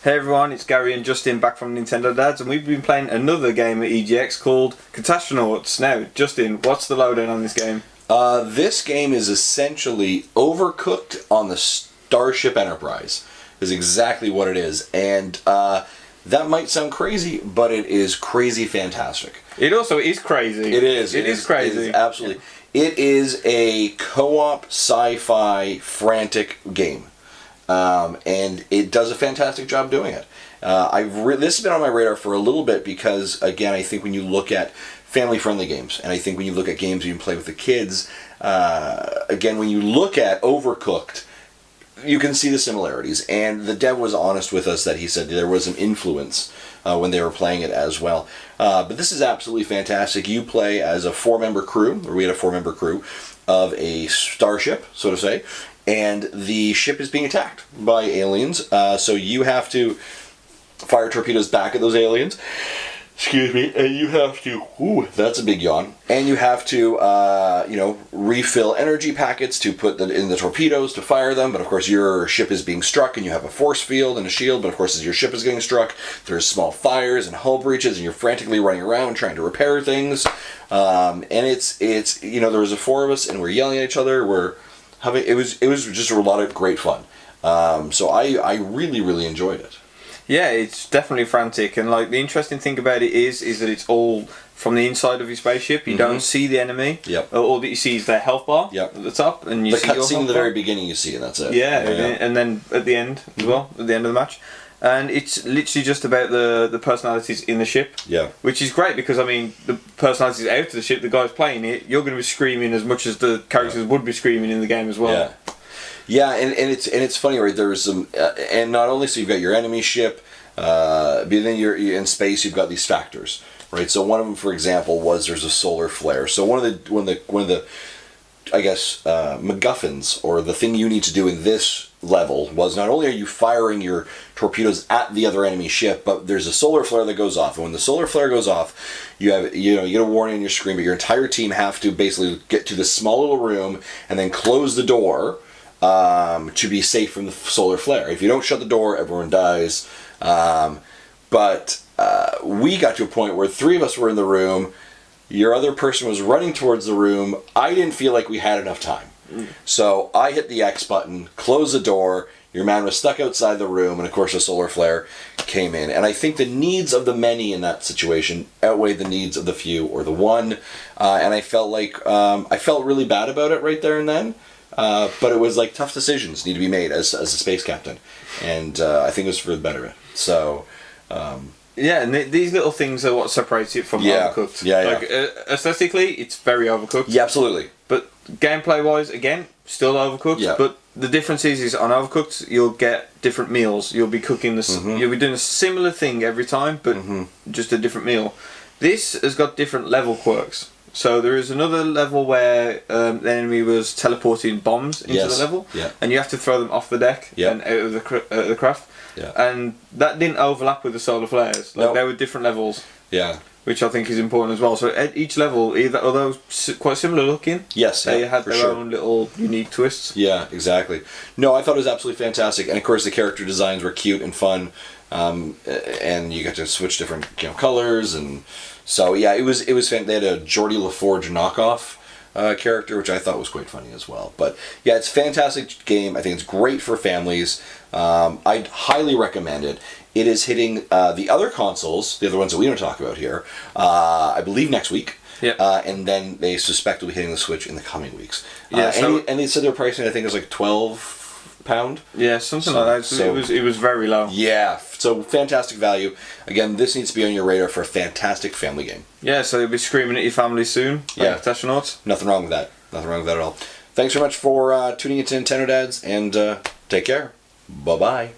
Hey everyone, it's Gary and Justin back from Nintendo Dads, and we've been playing another game at EGX called Catastronauts. Now, Justin, what's the lowdown on this game? This game is essentially Overcooked on the Starship Enterprise, is exactly what it is. And that might sound crazy, but it is crazy fantastic. It also is crazy. It is. It is crazy. It is, absolutely. Yeah. It is a co-op sci-fi frantic game. And it does a fantastic job doing it. This has been on my radar for a little bit because, again, I think when you look at family-friendly games, and I think when you look at games you can play with the kids, again, when you look at Overcooked, you can see the similarities. And the dev was honest with us that he said there was some influence when they were playing it as well. But this is absolutely fantastic. You play as a four-member crew, or we had a four-member crew, of a starship, so to say. And the ship is being attacked by aliens, so you have to fire torpedoes back at those aliens. Excuse me, and you have to, ooh, that's a big yawn. And you have to, refill energy packets to put in the torpedoes to fire them. But of course, your ship is being struck, and you have a force field and a shield. But of course, as your ship is getting struck, there's small fires and hull breaches, and you're frantically running around trying to repair things. And it's there was the four of us, and we're yelling at each other. It was just a lot of great fun. So I really, really enjoyed it. Yeah, it's definitely frantic, and like the interesting thing about it is that it's all from the inside of your spaceship. You don't see the enemy. Yep. All that you see is their health bar at the top, and you see your cutscene at the very beginning. You see, and that's it. Yeah, and then at the end as well, at the end of the match. And it's literally just about the personalities in the ship. Yeah. Which is great because, I mean, the personalities out of the ship, the guys playing it, you're going to be screaming as much as the characters would be screaming in the game as well. Yeah. Yeah, and it's funny, right? There's some, and not only so you've got your enemy ship, but then you're in space. You've got these factors, right? So one of them, for example, there's a solar flare. So one of the I guess MacGuffins, or the thing you need to do in this level, was not only are you firing your torpedoes at the other enemy ship, but there's a solar flare that goes off. And when the solar flare goes off, you get a warning on your screen, but your entire team have to basically get to this small little room and then close the door to be safe from the solar flare. If you don't shut the door, everyone dies. But we got to a point where three of us were in the room. Your other person was running towards the room. I didn't feel like we had enough time. So I hit the X button, closed the door. Your man was stuck outside the room, and of course a solar flare came in. And I think the needs of the many in that situation outweighed the needs of the few or the one. And I felt like I felt really bad about it right there and then. But it was like tough decisions need to be made as a space captain, and I think it was for the better of it. So. Yeah, and these little things are what separates it from Overcooked. Yeah, yeah. Like, aesthetically, it's very Overcooked. Yeah, absolutely. But gameplay-wise, again, still Overcooked. Yeah. But the difference is on Overcooked, you'll get different meals. You'll be cooking this. You'll be doing a similar thing every time, but just a different meal. This has got different level quirks. So there is another level where the enemy was teleporting bombs into the level, and you have to throw them off the deck and out of the craft. Yeah. And that didn't overlap with the solar flares. Like, they were different levels. Yeah. Which I think is important as well. So at each level, although quite similar looking, they had their own little unique twists. Yeah, exactly. No, I thought it was absolutely fantastic, and of course the character designs were cute and fun, and you got to switch different colors, and so yeah, it was fun. They had a Geordie LaForge knockoff character, which I thought was quite funny as well. But yeah, it's a fantastic game. I think it's great for families. I'd highly recommend it. It is hitting the other consoles, the other ones that we don't talk about here, I believe next week. Yep. And then they suspect will be hitting the Switch in the coming weeks. Yeah, and they said their pricing, I think, is like £12. Yeah, something like that. So it was very low. Yeah, so fantastic value. Again, this needs to be on your radar for a fantastic family game. Yeah, so you'll be screaming at your family soon. Like Catastronauts. Nothing wrong with that. Nothing wrong with that at all. Thanks very much for tuning into Nintendo Dads, and take care. Bye-bye.